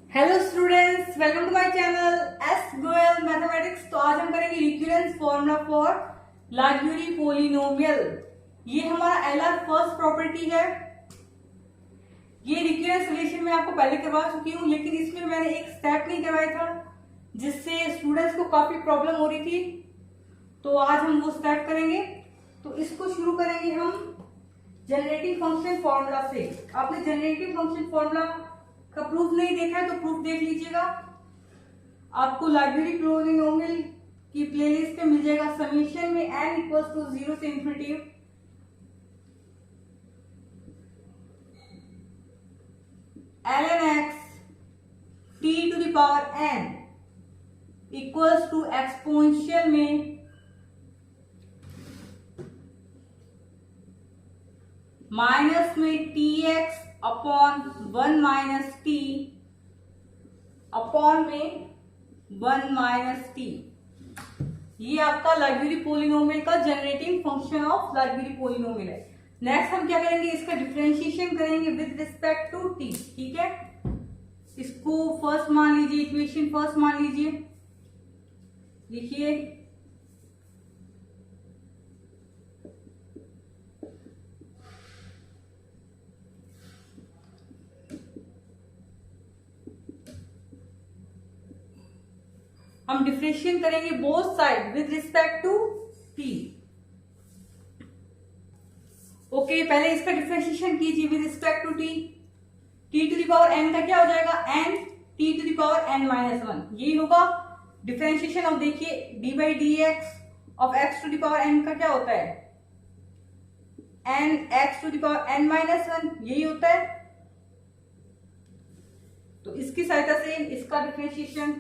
Hello students, welcome to my channel S Goyal mathematics. तो आज हम करेंगे recurrence formula for Laguerre polynomial. ये हमारा एलआर फर्स्ट प्रॉपर्टी है। ये रिकरेंस रिलेशन में आपको पहले करवा चुकी हूँ, लेकिन इसमें मैंने एक स्टेप नहीं करवाया था जिससे स्टूडेंट्स को काफी प्रॉब्लम हो रही थी। तो आज हम वो स्टेप करेंगे। तो इसको शुरू करेंगे हम जनरेटिंग फंक्शन फॉर्मूला से। आपने जनरेटिंग फंक्शन फॉर्मूला का प्रूफ नहीं देखा है तो प्रूफ देख लीजिएगा। आपको लाइब्रेरी पोलिनोमियल की प्लेलिस्ट पे मिल जाएगा। समीशन में n इक्वल्स टू 0 से infinity ln x t to the power n equals to exponential में माइनस में tx upon 1 minus T upon में 1 माइनस टी। ये आपका लाइब्रेरी पोलिनोमियल का generating function of library polynomial है। नेक्स्ट हम क्या करेंगे, इसका डिफरेंशिएशन करेंगे विद रिस्पेक्ट टू टी। ठीक है, इसको फर्स्ट मान लीजिए, इक्वेशन फर्स्ट मान लीजिए। लिखिए हम डिफरेंशिएट करेंगे both side with respect to T. Okay, पहले इसका डिफरेंशिएशन कीजिए with respect to T. T to the power n का क्या हो जाएगा, n T to the power n minus 1। यही होगा डिफरेंशिएशन। अब देखिए D by D X of X to the power n का क्या होता है, n X to the power n minus 1। यही होता है। तो इसकी सहायता से इसका डिफरेंशिएशन,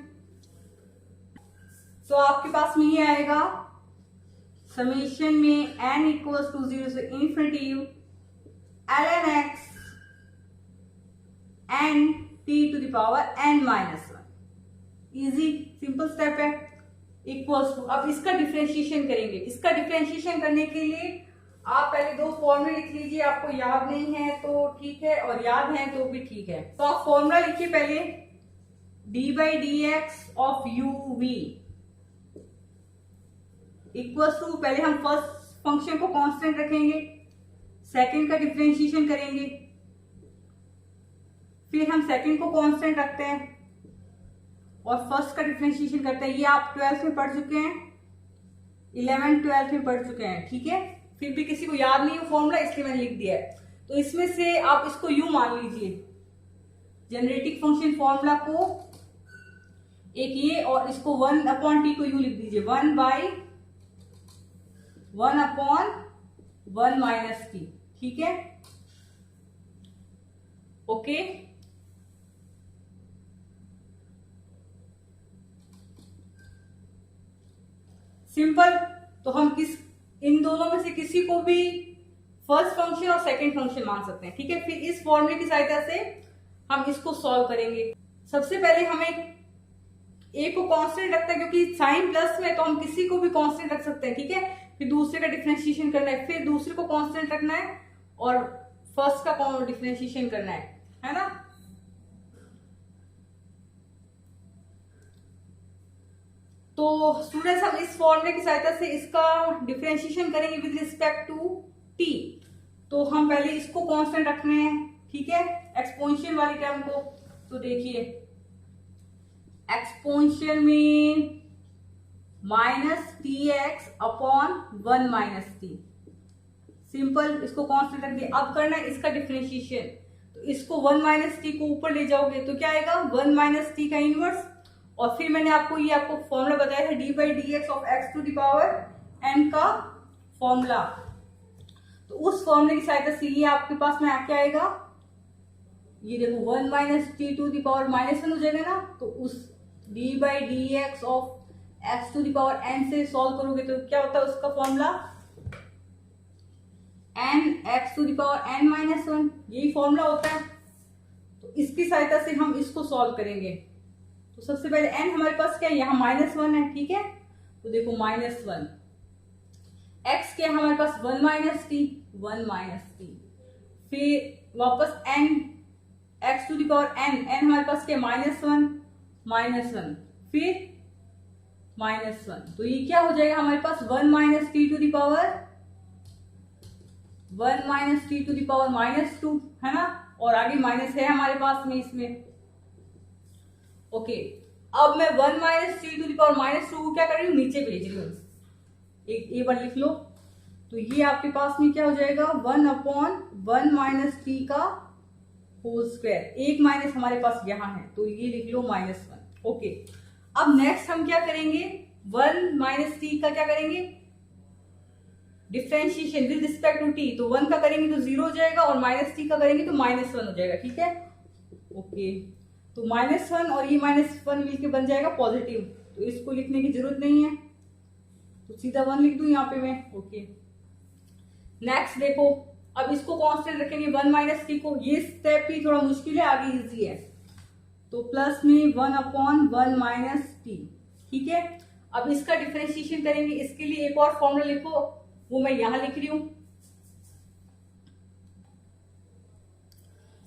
तो आपके पास में ये आएगा समेशन में n इक्वल्स टू 0 से infinity ln x n t to the power n minus 1। Easy simple step है। इक्वल्स टू, अब इसका डिफरेंशिएशन करेंगे। इसका डिफरेंशिएशन करने के लिए आप पहले दो फॉर्मूले लिख लीजिए। आपको याद नहीं है तो ठीक है, और याद है तो भी ठीक है। तो आप फॉर्मूला लिखिए पहले, D by D X of U V equals to, पहले हम फर्स्ट फंक्शन को कांस्टेंट रखेंगे, सेकंड का डिफरेंशिएशन करेंगे, फिर हम सेकंड को कांस्टेंट रखते हैं और फर्स्ट का डिफरेंशिएशन करते हैं। ये आप 12th में पढ़ चुके हैं, 11th 12th में पढ़ चुके हैं। ठीक है, फिर भी किसी को याद नहीं है फॉर्मूला, इसलिए मैंने लिख दिया है। तो इसमें से आप इसको यू मान लीजिए, जनरेटिंग फंक्शन फॉर्मूला को एक ये, और इसको 1 अपॉन टी को यू लिख दीजिए, 1 बाई 1 अपॉन 1 माइनस टी। ठीक है, ओके। सिंपल। तो हम इन दोनों में से किसी को भी फर्स्ट फंक्शन और सेकंड फंक्शन मान सकते हैं। ठीक है, फिर इस फॉर्मूले की सहायता से हम इसको सॉल्व करेंगे। सबसे पहले हमें ए को कांस्टेंट रखता है, क्योंकि साइन प्लस में तो हम किसी को भी कांस्टेंट रख सकते हैं। ठीक है, फिर दूसरे का डिफरेंशिएशन करना है, फिर दूसरे को कांस्टेंट रखना है और फर्स्ट का डिफरेंशिएशन करना है ना। तो स्टूडेंट्स, हम इस फॉर्मूले की सहायता से इसका डिफरेंशिएशन करेंगे विद रिस्पेक्ट टू टी। तो हम पहले इसको कांस्टेंट रखने हैं। ठीक है, एक्सपोनेंशियल वाली टर्म को। तो देखिए एक्सपोनेंशियल में minus t x upon 1 minus T. Simple, इसको कांस्टेंट रख दिया। अब करना है इसका डिफरेंशिएशन। तो इसको 1 माइनस टी को ऊपर ले जाओगे तो क्या आएगा, 1 माइनस टी का इनवर्स। और फिर मैंने आपको फॉर्मूला बताया था, D by D X of X to the power n का फॉर्मूला। तो उस फॉर्मूले की सहायता से ये आपके पास में क्या आएगा, ये देखो 1 minus T to the power minus 1 हो जाएगा ना। तो उस D by D X of X to the power n से सॉल्व करोगे तो क्या होता है उसका formula, n X to the power n minus 1। यही फॉर्मूला होता है। तो इसकी सहायता से हम इसको सॉल्व करेंगे। तो सबसे पहले n हमारे पास क्या है, यहाँ -1 है। ठीक है, तो देखो -1, x क्या है हमारे पास, 1 माइनस टी, 1 माइनस टी, फिर वापस n X to the power N, N हमारे पास क्या -1, फिर -1, तो ये क्या हो जाएगा हमारे पास 1 minus T to the power -2, है ना, और आगे माइनस है हमारे पास में इसमें। ओके, अब मैं 1 minus T to the power -2 को क्या कर रही हूँ, नीचे भेज रही हूँ, एक ये बार लिख लो। तो ये आपके पास में क्या हो जाएगा 1/1 माइनस टी का होल स्क्वायर, एक माइनस हमारे पास यहाँ है तो ये लिख लो -1। ओके, अब नेक्स्ट हम क्या करेंगे, 1 माइनस टी का क्या करेंगे, differentiation with respect to T, तो 1 का करेंगे तो 0 हो जाएगा और माइनस टी का करेंगे तो -1 हो जाएगा, ठीक है। ओके, तो -1 और ये -1 मिलके बन जाएगा पॉजिटिव, तो इसको लिखने की जरूरत नहीं है, तो सीधा 1 लिख दूं यहाँ पे मैं। ओके, नेक्स्ट देखो, अब इसको कांस्टेंट रखेंगे 1 माइनस टी को, ये स्टेप भी थोड़ा मुश्किल है, आगे इजी है, तो प्लस में 1/1 माइनस टी, ठीक है। अब इसका डिफरेंशिएशन करेंगे, इसके लिए एक और फॉर्मूला लिखो, वो मैं यहां लिख रही हूं।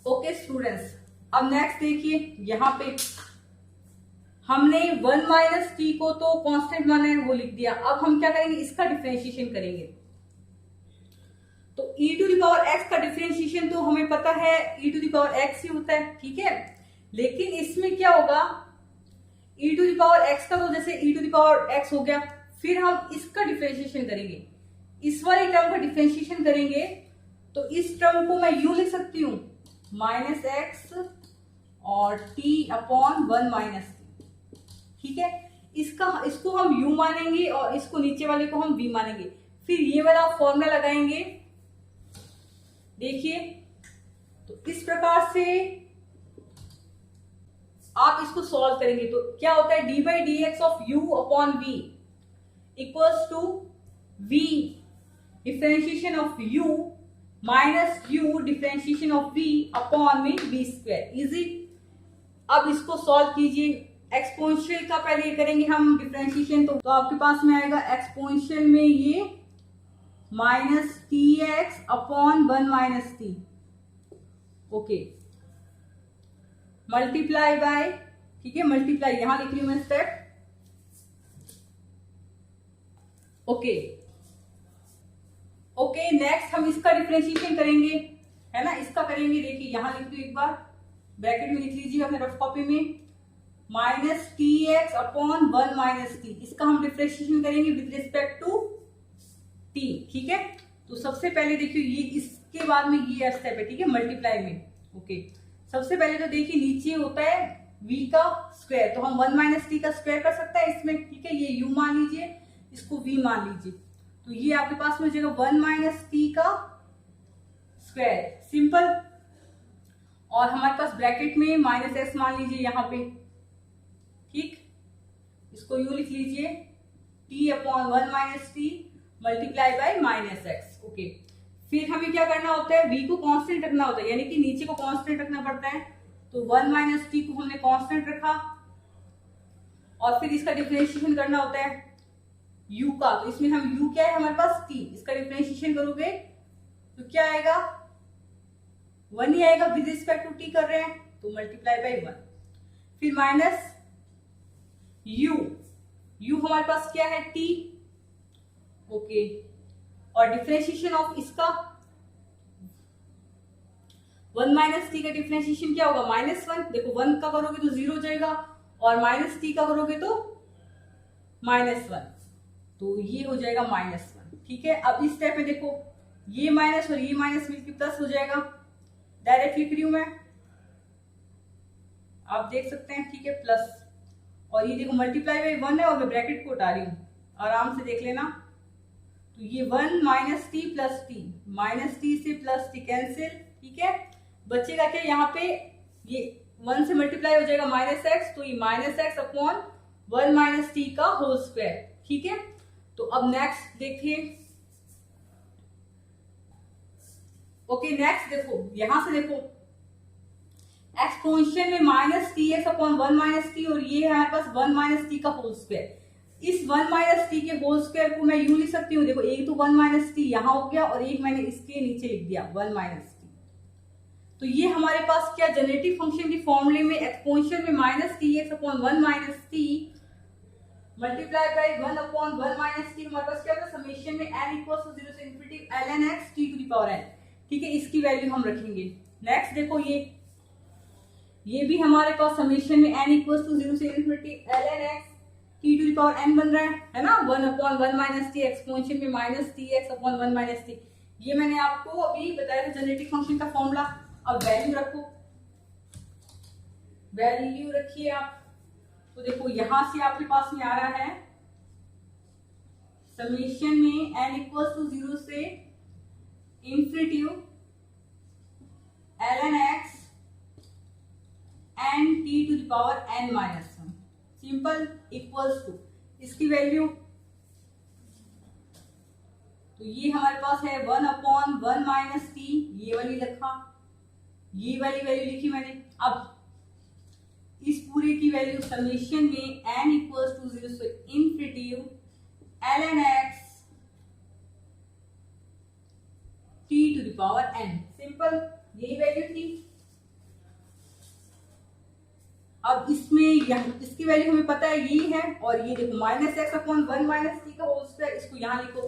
ओके स्टूडेंट्स, अब नेक्स्ट देखिए, यहां पे हमने 1 माइनस टी को तो कांस्टेंट माना है, वो लिख दिया। अब हम क्या करेंगे, इसका डिफरेंशिएशन करेंगे, तो e to the power x का डिफरेंशिएशन तो हमें पता है e to the power x ही होता है, ठीक है। लेकिन इसमें क्या होगा, e to the power x का तो जैसे e to the power x हो गया, फिर हम इसका डिफरेंशिएशन करेंगे, इस वाली टर्म का डिफरेंशिएशन करेंगे, तो इस टर्म को मैं यू लिख सकती हूँ -x और t/1 माइनस टी, ठीक है। इसको हम u मानेंगे और इसको नीचे वाले को हम v मानेंगे, फिर ये वाला फॉर्मूला लगाएंगे, देखिए। तो इस प्रकार से आप इसको सॉल्व करेंगे तो क्या होता है, D by D X of U upon V equals to v differentiation of u minus u differentiation of v upon में v स्क्वायर, इजी। अब इसको सॉल्व कीजिए, एक्सपोनेंशियल का पहले करेंगे हम डिफरेंशिएशन, तो आपके पास में आएगा एक्सपोनेंशियल में ये -tx/1 minus T, okay, multiply by, ठीक है, मल्टीप्लाई यहां लिख रही हूं मैं स्टेप। ओके ओके, नेक्स्ट हम इसका डिफरेंशिएशन करेंगे, है ना, इसका करेंगे, देखिए यहां लिख दो, एक बार ब्रैकेट में लिख लीजिए अपने रफ कॉपी में, -tx/1 माइनस टी, इसका हम डिफरेंशिएशन करेंगे विद रिस्पेक्ट टू टी, ठीक है। तो सबसे पहले देखिए, ये इसके बाद में ये स्टेप है, ठीक है, मल्टीप्लाई में। ओके, सबसे पहले तो देखिए नीचे होता है v का स्क्वायर, तो हम 1 माइनस टी का स्क्वायर कर सकते हैं इसमें, ठीक है, ये u मान लीजिए, इसको v मान लीजिए, तो ये आपके पास में हो जाएगा 1 माइनस टी का स्क्वायर, सिंपल। और हमारे पास ब्रैकेट में -s मान लीजिए यहाँ पे, ठीक, इसको u लिख लीजिए, t/1 minus T multiply by -x। Okay, फिर हमें क्या करना होता है, v को कांस्टेंट रखना होता है, यानी कि नीचे को कांस्टेंट रखना पड़ता है, तो 1 माइनस टी को हमने कांस्टेंट रखा, और फिर इसका डिफरेंशिएशन करना होता है u का, तो इसमें हम u क्या है हमारे पास t, इसका डिफरेंशिएशन करोगे तो क्या आएगा, 1 ही आएगा, विद रिस्पेक्ट टू t कर रहे हैं तो मल्टीप्लाई बाय 1, फिर माइनस u हमारे पास क्या है t, ओके, और डिफरेंशिएशन ऑफ इसका 1 माइनस टी का डिफरेंशिएशन क्या होगा, -1, देखो 1 का करोगे तो 0 हो जाएगा और माइनस टी का करोगे तो -1, तो ये हो जाएगा -1, ठीक है। अब इस स्टेप में देखो, ये माइनस और ये माइनस मिलकर प्लस हो जाएगा, डायरेक्ट लिख रही हूं मैं, आप देख सकते हैं, ठीक है, प्लस, और ये देखो मल्टीप्लाई बाय 1 है और मैं ब्रैकेट को हटा रही हूं, आराम से देख लेना, तो ये 1 minus T plus T, minus T से प्लस टी कैंसिल, ठीक है, बचेगा क्या यहाँ पे, ये 1 से मल्टीप्लाई हो जाएगा -x, तो ये -x/1 माइनस टी का होल स्क्वायर, ठीक है। तो अब नेक्स्ट देखिए, ओके, नेक्स्ट देखो, यहां से देखो एक्सपोनेंशियल में -tx/1 माइनस टी, और ये है हमारे पास 1 माइनस टी का होल स्क्वायर, इस 1 माइनस टी के होल स्क्वायर को मैं यूं लिख सकती हूँ, देखो एक तो 1 माइनस टी यहाँ हो गया और एक मैंने इसके नीचे लिख दिया 1 माइनस टी, तो ये हमारे पास क्या जेनेटिक फंक्शन की फॉर्मूले में एक्सपोनेंशियल में minus t x upon 1 minus T multiply by 1 upon 1 minus T, हमारे पास क्या होगा समेशन में n इक्वल्स टू 0 से infinity ln x t to the power n। ठीक है, इसकी वैल्यू हम रखेंगे। नेक्स्ट देखो ये भी हमारे पास समेशन में n इक्वल्स टू 0 से infinity ln x t to the power n बन रहा है ना, 1 अपॉन 1 माइनस टी एक्सपोनेंशियल में minus t x upon 1 minus T. ये मैंने आपको अभी बताया था जेनेटिक फंक्शन का फॉर्मूला। अब वैल्यू रखो, वैल्यू रखिए आप। तो देखो यहां से आपके पास में आ रहा है समेशन में n इक्वल्स टू 0 से infinity ln x n t to the power n minus 1 simple equals to इसकी वैल्यू, तो ये हमारे पास है 1 अपॉन 1 माइनस टी, ये वाली लिखा, ये वाली वैल्यू लिखी मैंने। अब इस पूरे की वैल्यू समेशन में n इक्वल्स टू 0 से infinity ln x t to the power n, simple यही वैल्यू थी। अब इसमें इसकी वैल्यू हमें पता है यही है, और ये देखो minus x upon 1 minus t का होल स्क्वायर, इसको यहां लिखो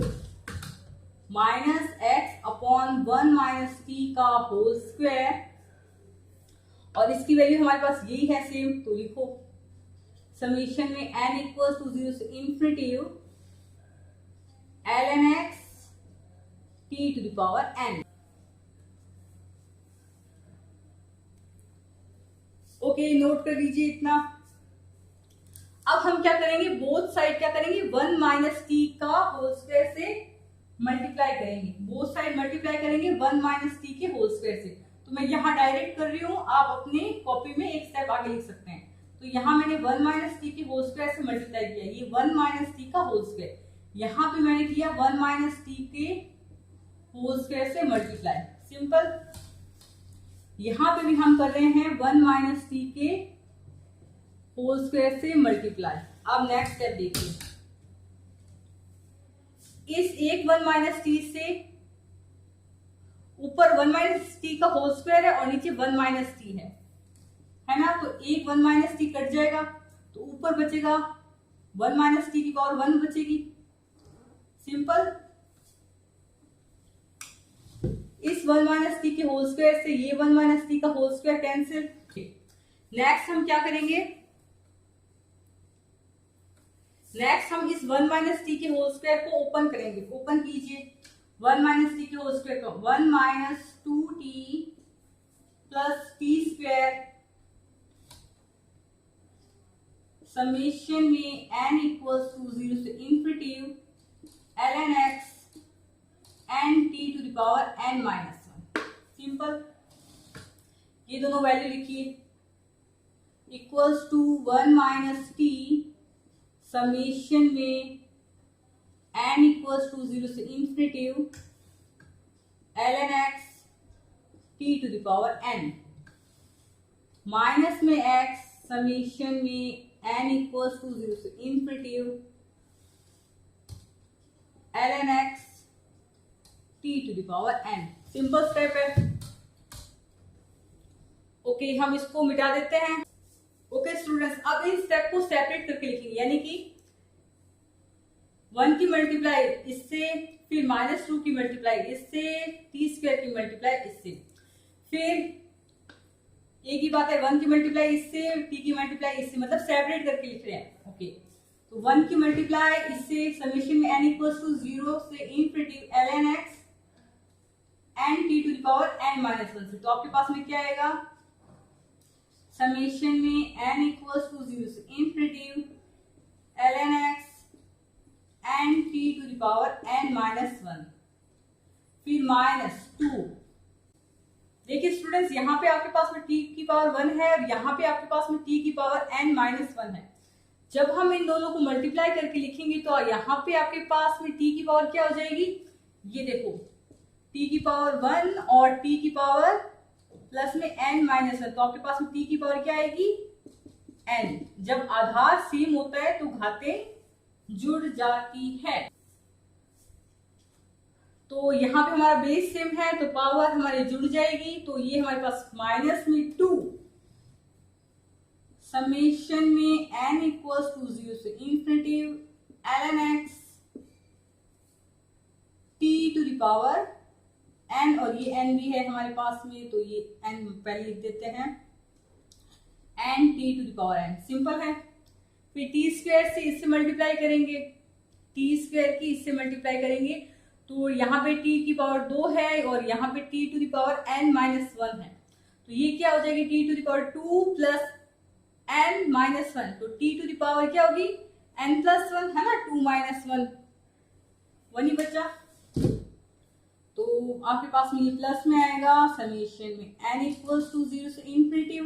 minus x upon 1 minus t का होल स्क्वायर, और इसकी वैल्यू हमारे पास यही है सेम, तो लिखो समेशन में n इक्वल्स टू 0 से infinity ln x t to the power n। Okay, note कर लीजिए इतना। अब हम क्या करेंगे, बोथ साइड क्या करेंगे 1 माइनस टी का होल स्क्वायर से मल्टीप्लाई करेंगे, बोथ साइड मल्टीप्लाई करेंगे 1 माइनस टी के होल स्क्वायर से। तो मैं यहाँ डायरेक्ट कर रही हूँ, आप अपने कॉपी में एक स्टेप आगे लिख सकते हैं। तो यहाँ मैंने 1 माइनस टी के होल स्क्वायर से मल्टीप्लाई किया, ये 1 माइनस टी का होल स्क्वायर, यहाँ पे मैंने किया 1 माइनस टी के होल स्क्वायर से मल्टीप्लाई, सिंपल। यहाँ पे भी हम कर रहे हैं 1 माइनस टी के होल स्क्वायर से मल्टीप्लाई। अब नेक्स्ट स्टेप देखिए, इस एक 1 माइनस टी से ऊपर 1 माइनस टी का होल स्क्वायर है और नीचे 1 माइनस टी है ना, तो एक 1 माइनस टी कट जाएगा, तो ऊपर बचेगा 1 माइनस टी की पावर 1 बचेगी, सिंपल। इस 1 माइनस टी के होल स्क्वायर से ये 1 माइनस टी का होल स्क्वायर कैंसिल। नेक्स्ट हम क्या करेंगे, नेक्स्ट हम इस 1 माइनस टी के होल स्क्वायर को ओपन करेंगे, ओपन कीजिए 1 माइनस टी के होल स्क्वायर को, 1 minus 2t plus t square summation में n इक्वल्स टू 0 से infinity ln x n t to the power n minus 1, simple. ये दोनों वैल्यू लिखिए, equals to 1 minus t summation में n equals to 0 से infinity ln x t to the power n, minus में x summation में n equals to 0 से infinity ln x t to the power n, simple step है। Okay, हम इसको मिटा देते हैं। ओके स्टूडेंट्स, अब इन स्टेप को सेपरेट करके लिखेंगे, यानी कि 1 की मल्टीप्लाई इससे, फिर माइनस 2 की मल्टीप्लाई इससे, टी स्क्वायर की मल्टीप्लाई इससे, फिर एक ही बात है 1 की मल्टीप्लाई इससे, टी की मल्टीप्लाई इससे, मतलब सेपरेट करके लिख रहे हैं। ओके, तो 1 की मल्टीप्लाई इससे समेशन में n इक्वल्स टू 0 से infinity ln x n t to the power n minus 1 से, तो आपके पास में क्या आएगा समेशन में n इक्वल्स टू 0 से infinity ln x n t to the power n minus 1, फिर माइनस 2। देखिए स्टूडेंट्स, यहाँ पे आपके पास में t की पावर 1 है और यहाँ पे आपके पास में t की पावर n माइनस 1 है। जब हम इन दोनों को मल्टीप्लाई करके लिखेंगे तो यहाँ पे आपके पास में t की पावर क्या हो जाएगी, ये देखो t की पावर 1 और t की पावर प्लस में n माइनस 1, तो आपके पास में t की पावर क्या आएगी n। जब आधार सेम होता है तो घातें जुड़ जाती है। तो यहाँ पे हमारा बेस सेम है तो पावर हमारी जुड़ जाएगी, तो ये हमारे पास माइनस में 2 समेशन में n इक्वल्स टू 0 से infinity ln x t to the power n, और ये n भी है हमारे पास में तो ये n पहले लिख देते हैं n t to the power n। Simple है। फिर टी स्क्वायर से इससे मल्टीप्लाई करेंगे, टी स्क्वायर की इससे मल्टीप्लाई करेंगे तो यहाँ पे t की पावर 2 है और यहाँ पे t to the power n minus 1 है, तो ये क्या हो जाएगी t to the power 2 plus n minus 1, तो t टू द पावर क्या होगी n प्लस 1 है ना, 2 माइनस 1 1 ही बचा, तो आपके पास में ये प्लस में आएगा समेशन में n इक्वल्स टू 0 से infinity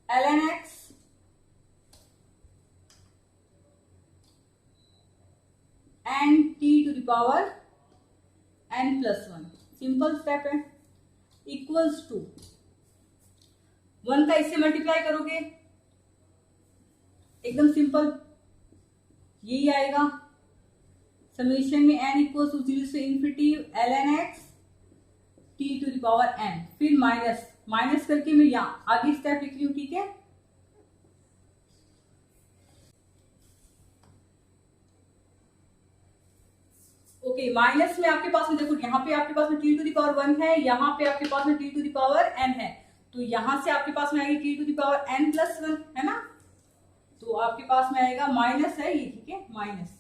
ln x and t to the power n plus 1। Simple step है। इक्वल्स टू 1 का इससे मल्टीप्लाई करोगे एकदम सिंपल यही आएगा समेशन में n इक्वल्स टू 0 से infinity ln x t to the power n, फिर माइनस करके मैं यहाँ आगे स्टेप लिख रही हूँ, ठीक है। ओके, माइनस में आपके पास में देखो यहाँ पे आपके पास में t टू द पावर 1 है, यहाँ पे आपके पास में t to the power n है, तो यहां से आपके पास में आएगी t to the power n plus 1 है ना, तो आपके पास में आएगा माइनस है ये, ठीक है, माइनस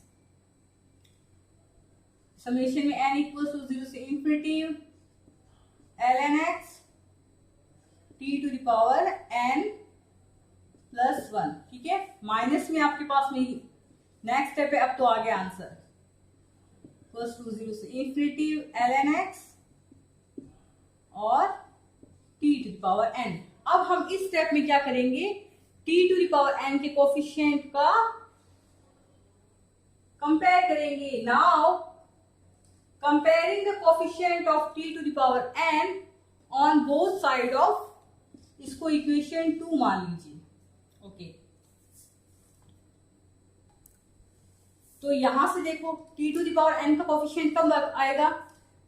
समेशन में n इक्वल्स टू 0 से infinity ln x t to the power n plus 1, ठीक है। माइनस में आपके पास में नेक्स्ट स्टेप है, अब तो आ गया आंसर इक्वल्स टू 0 से इंफिनिटी ln x और t to the power n। अब हम इस स्टेप में क्या करेंगे, t to the power n के कोफिशिएंट का कंपेयर करेंगे। Now comparing the coefficient of t to the power n on both side of, इसको इक्वेशन 2 मान लीजिए। ओके, तो यहां से देखो t to the power n का कोफिशिएंट कब आएगा,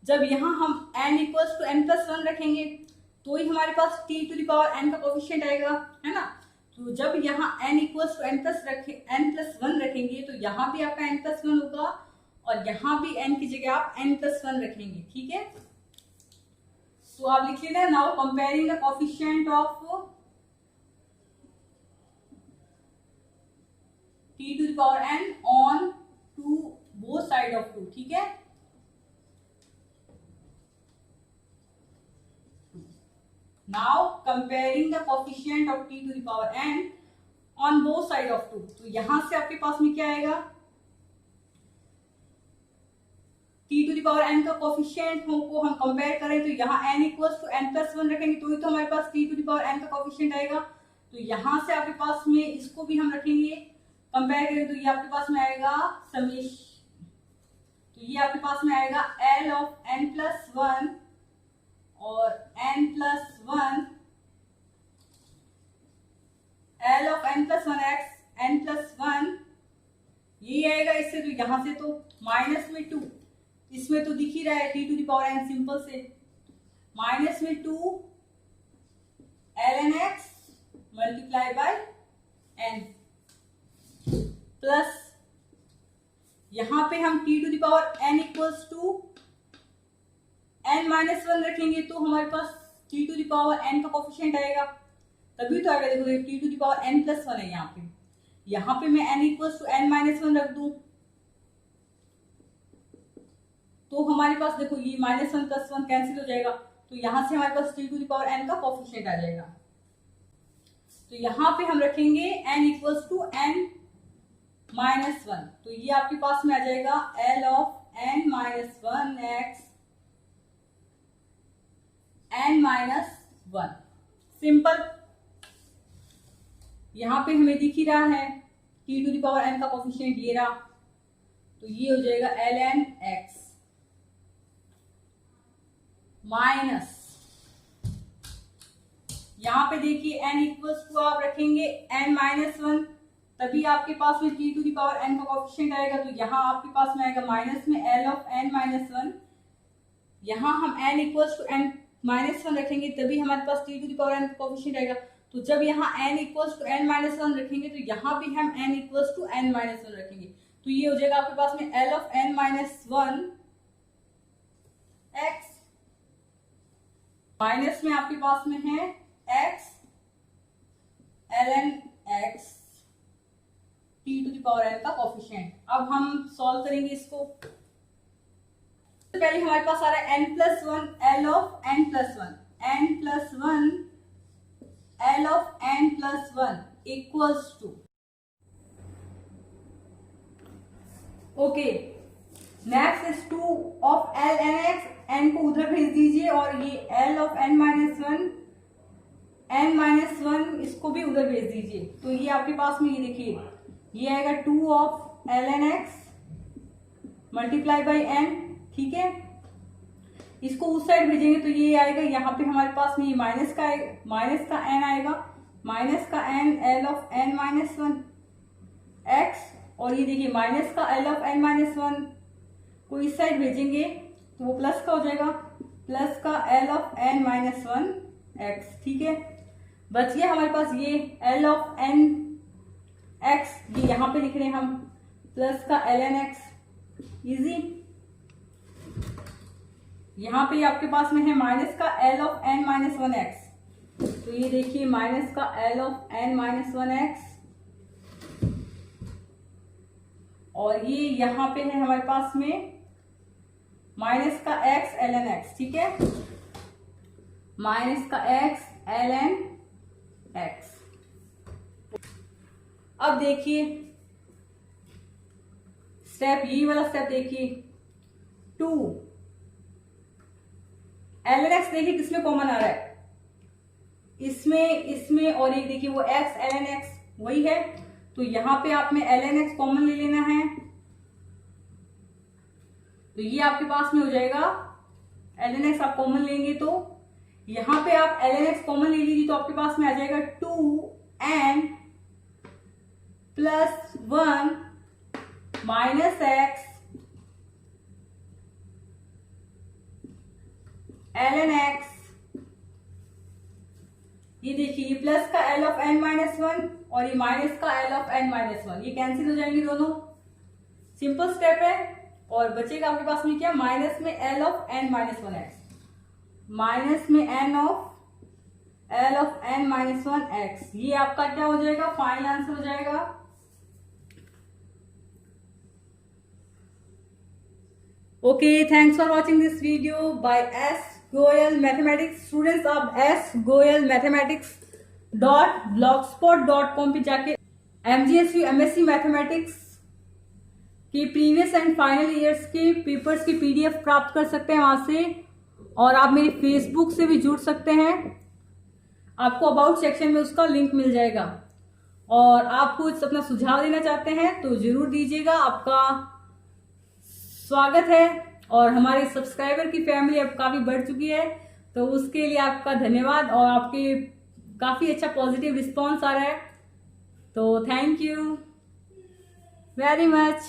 जब यहां हम n equals to n plus 1 रखेंगे तो ही हमारे पास t to the power n का कोफिशिएंट आएगा, है ना। तो जब यहाँ n equals to n plus 1 रखेंगे तो यहाँ भी आपका n प्लस 1 होगा और यहाँ भी n की जगह आप n प्लस 1 रखेंगे, ठीक है। तो आप लिख लेना, now comparing the coefficient of t to the power n on to both side of 2, ठीक है। Now comparing the coefficient of t to the power n on both side of 2, तो यहां से आपके पास में क्या आएगा, t to the power n का कोफिशिएंट को हम कंपेयर करें तो यहाँ n equals to n plus 1 रखेंगे तो ही तो हमारे पास t to the power n का कोफिशिएंट आएगा। तो यहां से आपके पास में इसको भी हम रखेंगे, कंपेयर करें तो ये आपके पास में आएगा समेश, तो ये आपके पास में आएगा l ऑफ n प्लस 1 और n plus 1 l of n plus 1 x n plus 1 ये आएगा इससे, तो यहां से तो माइनस में 2, इसमें तो दिख ही रहा है t to the power n, simple से माइनस में 2 ln x multiply by n plus यहां पे हम t to the power n equals to n minus 1 रखेंगे तो हमारे पास t to the power n का कोफिशिएंट आएगा, तभी तो आएगा। देखो t to the power n plus 1 है यहाँ पे मैं n equals to n minus 1 रख दूं तो हमारे पास देखो ये माइनस 1 प्लस 1 कैंसिल हो जाएगा, तो यहां से हमारे पास t to the power n का कोफिशिएंट आ जाएगा। तो यहाँ पे हम रखेंगे n equals to n minus 1, तो ये आपके पास में आ जाएगा l of n minus 1 x n minus 1। Simple, यहाँ पे हमें दिख ही रहा है t to the power n का कोफिशिएंट ये रहा, तो ये हो जाएगा ln x माइनस, यहाँ पे देखिए n इक्वल्स टू आप रखेंगे n माइनस 1 तभी आपके पास में t to the power n का कोएफिशिएंट आएगा। तो यहाँ आपके पास में आएगा माइनस में l of n minus one. यहाँ हम n equals to n minus one रखेंगे तभी हमारे पास t to the power n का कोएफिशिएंट आएगा। तो जब यहाँ n equals to n minus one रखेंगे तो यहाँ भी हम n equals to n minus one रखेंगे। तो ये हो जाएगा आपके पास में l of n minus one x minus में आपके पास में है x ln x t to the power n का कोएफिशिएंट। अब हम सॉल्व करेंगे इसको। तो पहले हमारे पास आ रहा है n plus one l of n plus one, n plus one l of n plus one equals to, okay next is 2 of l n x, n को उधर भेज दीजिए और ये l of n minus one इसको भी उधर भेज दीजिए। तो ये आपके पास में ये देखिए ये आएगा 2 of l n x multiply by n, ठीक है। इसको उस साइड भेजेंगे तो ये आएगा, यहाँ पे हमारे पास में ये माइनस का n आएगा, माइनस का n l of n minus one x, और ये देखिए माइनस का l of n minus one को इस साइड भेजेंगे तो वो प्लस का हो जाएगा, प्लस का l of n minus one x, ठीक है। बच गया हमारे पास ये l ऑफ n x, ये यहाँ पे लिख रहे हैं हम, प्लस का ln x, इजी। यहाँ पे आपके पास में है माइनस का l of n minus one x, तो ये देखिए माइनस का l of n minus one x, और ये यहाँ पे है हमारे पास में माइनस का x ln x, ठीक है, माइनस का x ln x। अब देखिए स्टेप, ये वाला स्टेप देखिए 2 ln x, देखिए किसमें कॉमन आ रहा है, इसमें और एक देखिए वो x ln x वही है, तो यहाँ पे आप में ln x कॉमन ले लेना है। तो ये आपके पास में हो जाएगा ln x, आप कॉमन लेंगे तो यहाँ पे आप ln x कॉमन ले लीजिए तो आपके पास में आ जाएगा 2n plus one minus x ln x। ये देखिए ये प्लस का l of n minus one और ये माइनस का l of n minus one, ये कैंसिल हो जाएंगे दोनों, सिंपल स्टेप है। और बचेगा आपके पास में क्या, माइनस में l of n minus one x, minus में l of n minus one x, ये आपका क्या हो जाएगा, फाइनल आंसर हो जाएगा। Okay, thanks for watching this video by S Goyal mathematics. Students आप sgoyalmathematics.blogspot.com पे जाके MGSU MSc मैथमेटिक्स के प्रीवियस एंड फाइनल ईयर्स के पेपर्स की PDF प्राप्त कर सकते हैं वहां से, और आप मेरे फेसबुक से भी जुड़ सकते हैं, आपको अबाउट सेक्शन में उसका लिंक मिल जाएगा। और आप कुछ अपना सुझाव देना चाहते हैं तो जरूर दीजिएगा, आपका स्वागत है। और हमारे सब्सक्राइबर की फैमिली अब काफी बढ़ चुकी है, तो उसके लिए आपका धन्यवाद, और आपके काफी अच्छा पॉजिटिव रिस्पॉन्स आ रहा है, तो थैंक यू वेरी मच।